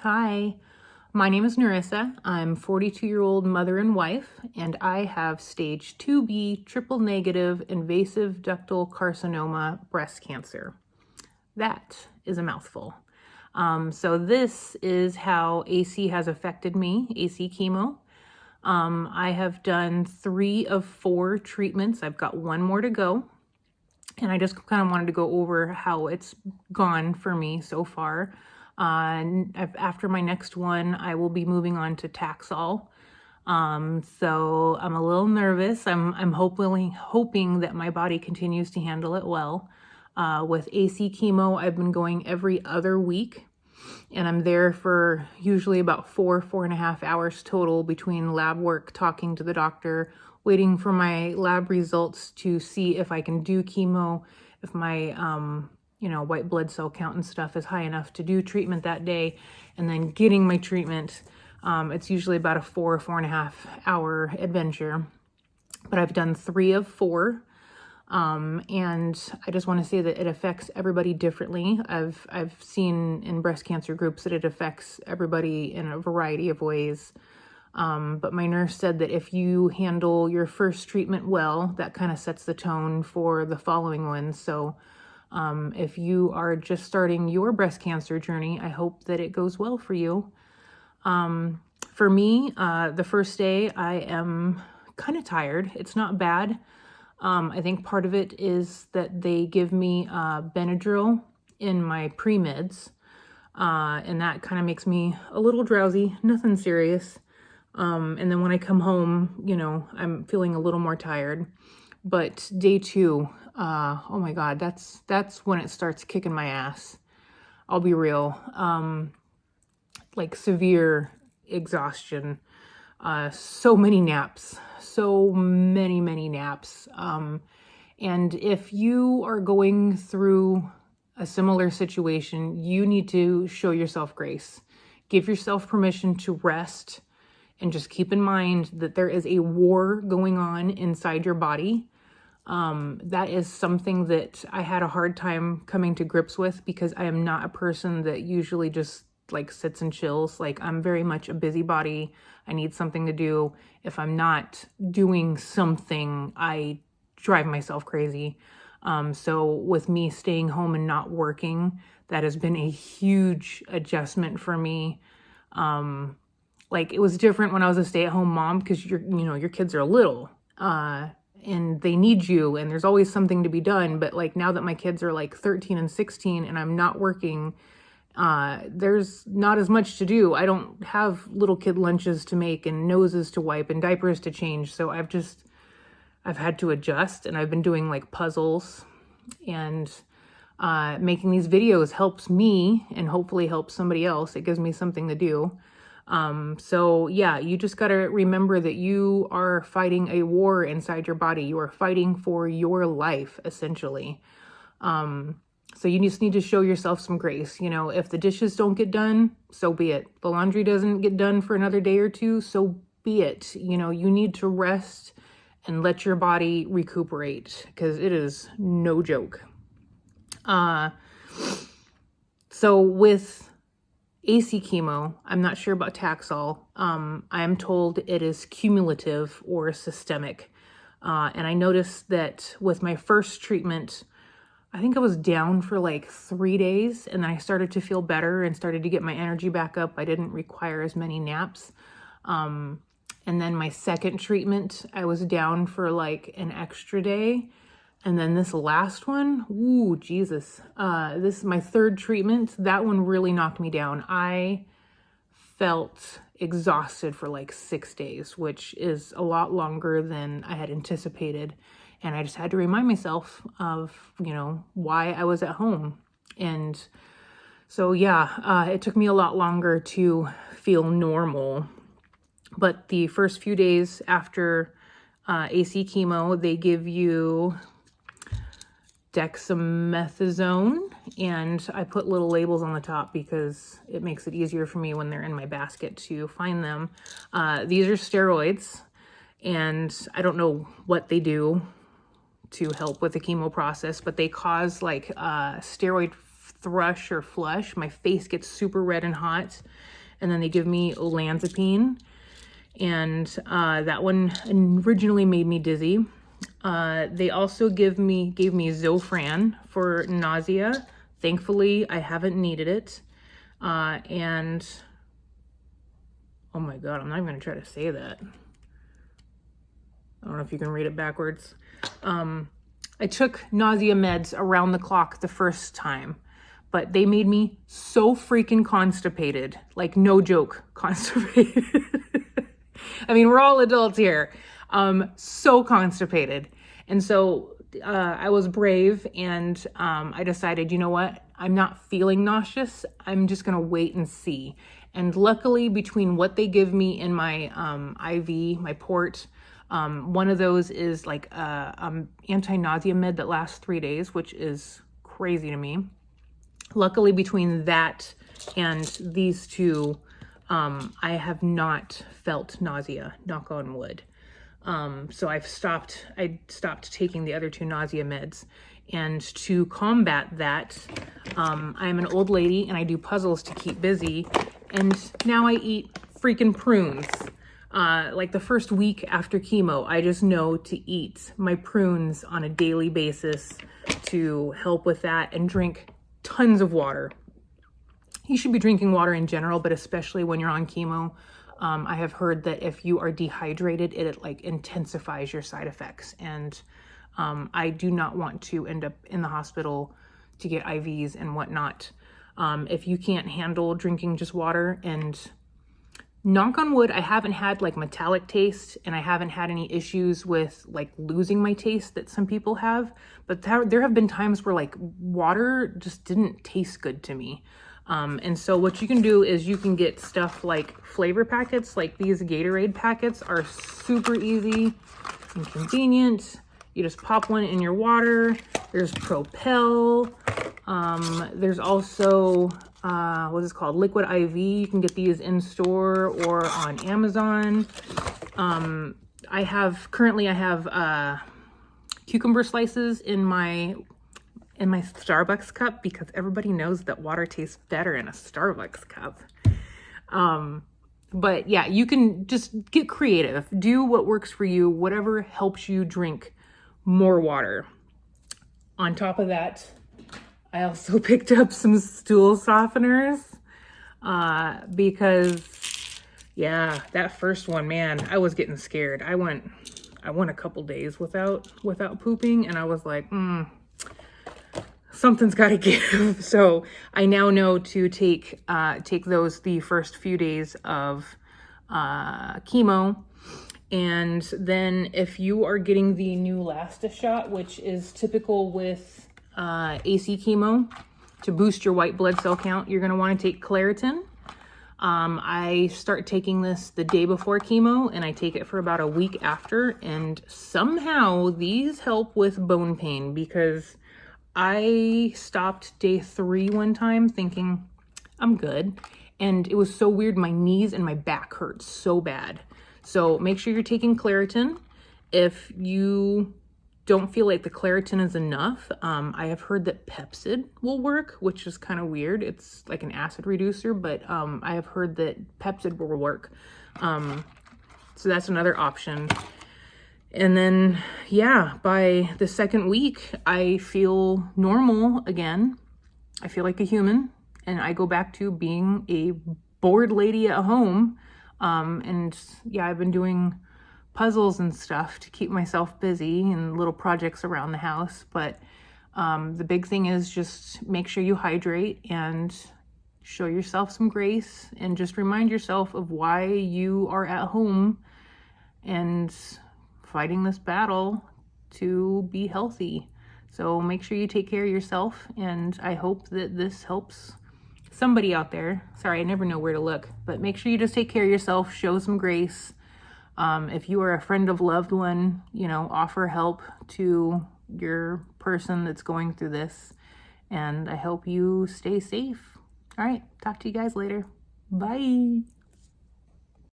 Hi, my name is Narissa. I'm 42-year-old mother and wife, and I have stage 2B triple negative invasive ductal carcinoma breast cancer. That is a mouthful. So this is how AC has affected me, AC chemo. I have done 3 of 4 treatments. I've got 1 more to go. And I just kind of wanted to go over how it's gone for me so far. After my next one, I will be moving on to Taxol. So I'm a little nervous. I'm hoping that my body continues to handle it well. With AC chemo, I've been going every other week, and I'm there for usually about 4.5 hours total between lab work, talking to the doctor, waiting for my lab results to see if I can do chemo, if my white blood cell count and stuff is high enough to do treatment that day, and then getting my treatment. It's usually about a 4.5 hour adventure, but I've done 3 of 4. And I just want to say that it affects everybody differently. I've seen in breast cancer groups that it affects everybody in a variety of ways. But my nurse said that if you handle your first treatment well, that kind of sets the tone for the following ones. So if you are just starting your breast cancer journey, I hope that it goes well for you. For me, the first day I am kind of tired. It's not bad. I think part of it is that they give me Benadryl in my pre-meds, and that kind of makes me a little drowsy, nothing serious. And then when I come home, I'm feeling a little more tired. But day 2, oh my God, that's when it starts kicking my ass. I'll be real. Like severe exhaustion, so many naps, so many naps. And if you are going through a similar situation, you need to show yourself grace. Give yourself permission to rest, and just keep in mind that there is a war going on inside your body. That is something that I had a hard time coming to grips with, because I am not a person that usually just like sits and chills. Like, I'm very much a busybody. I need something to do. If I'm not doing something, I drive myself crazy. So with me staying home and not working, that has been a huge adjustment for me. Like, it was different when I was a stay-at-home mom, because your kids are little, and they need you, and there's always something to be done. But like, now that my kids are like 13 and 16 and I'm not working, there's not as much to do. I don't have little kid lunches to make and noses to wipe and diapers to change. So I've had to adjust, and I've been doing like puzzles, and making these videos helps me and hopefully helps somebody else. It gives me something to do. So yeah, you just got to remember that you are fighting a war inside your body. You are fighting for your life, essentially. So you just need to show yourself some grace. If the dishes don't get done, so be it. The laundry doesn't get done for another day or 2, so be it. You need to rest and let your body recuperate, because it is no joke. So with AC chemo, I'm not sure about Taxol. I am told it is cumulative or systemic. And I noticed that with my first treatment, I think I was down for like 3 days, and then I started to feel better and started to get my energy back up. I didn't require as many naps. And then my second treatment, I was down for like an extra day. And then this last one, ooh, Jesus. This is my third treatment. That one really knocked me down. I felt exhausted for like 6 days, which is a lot longer than I had anticipated. And I just had to remind myself of, why I was at home. And so, yeah, it took me a lot longer to feel normal. But the first few days after AC chemo, they give you dexamethasone, and I put little labels on the top because it makes it easier for me when they're in my basket to find them. These are steroids, and I don't know what they do to help with the chemo process, but they cause like steroid thrush or flush, my face gets super red and hot. And then they give me olanzapine, and that one originally made me dizzy. They also gave me Zofran for nausea. Thankfully, I haven't needed it. And oh my God, I'm not even gonna try to say that. I don't know if you can read it backwards. I took nausea meds around the clock the first time, but they made me so freaking constipated. Like, no joke, constipated. I mean, we're all adults here. So constipated. And so I was brave, and I decided, you know what? I'm not feeling nauseous. I'm just gonna wait and see. And luckily, between what they give me in my IV, my port, one of those is like a anti-nausea med that lasts 3 days, which is crazy to me. Luckily, between that and these two, I have not felt nausea, knock on wood. So I stopped taking the other two nausea meds. And to combat that, I'm an old lady and I do puzzles to keep busy. And now I eat freaking prunes. Like the first week after chemo, I just know to eat my prunes on a daily basis to help with that, and drink tons of water. You should be drinking water in general, but especially when you're on chemo. I have heard that if you are dehydrated, it like intensifies your side effects. And I do not want to end up in the hospital to get IVs and whatnot. If you can't handle drinking just water, and knock on wood, I haven't had like metallic taste, and I haven't had any issues with like losing my taste that some people have. But there have been times where like water just didn't taste good to me. And so what you can do is you can get stuff like flavor packets. Like these Gatorade packets are super easy and convenient. You just pop one in your water. There's Propel. There's also, what is it called? Liquid IV. You can get these in store or on Amazon. I have cucumber slices in my Starbucks cup, because everybody knows that water tastes better in a Starbucks cup. But yeah, you can just get creative. Do what works for you, whatever helps you drink more water. On top of that, I also picked up some stool softeners, because yeah, that first one, man, I was getting scared. I went a couple days without pooping, and I was like, something's got to give. So I now know to take those the first few days of chemo. And then if you are getting the Neulasta shot, which is typical with AC chemo, to boost your white blood cell count, you're going to want to take Claritin. I start taking this the day before chemo, and I take it for about a week after. And somehow these help with bone pain, because I stopped day 3 one time thinking I'm good. And it was so weird. My knees and my back hurt so bad. So make sure you're taking Claritin. If you don't feel like the Claritin is enough, I have heard that Pepcid will work, which is kind of weird. It's like an acid reducer, but I have heard that Pepcid will work. So that's another option. And then, yeah, by the second week, I feel normal again. I feel like a human, and I go back to being a bored lady at home. And yeah, I've been doing puzzles and stuff to keep myself busy, and little projects around the house. But the big thing is just make sure you hydrate and show yourself some grace, and just remind yourself of why you are at home and fighting this battle to be healthy. So make sure you take care of yourself, and I hope that this helps somebody out there. Sorry, I never know where to look, but make sure you just take care of yourself, show some grace. If you are a friend of loved one, offer help to your person that's going through this, and I hope you stay safe. All right, talk to you guys later. Bye.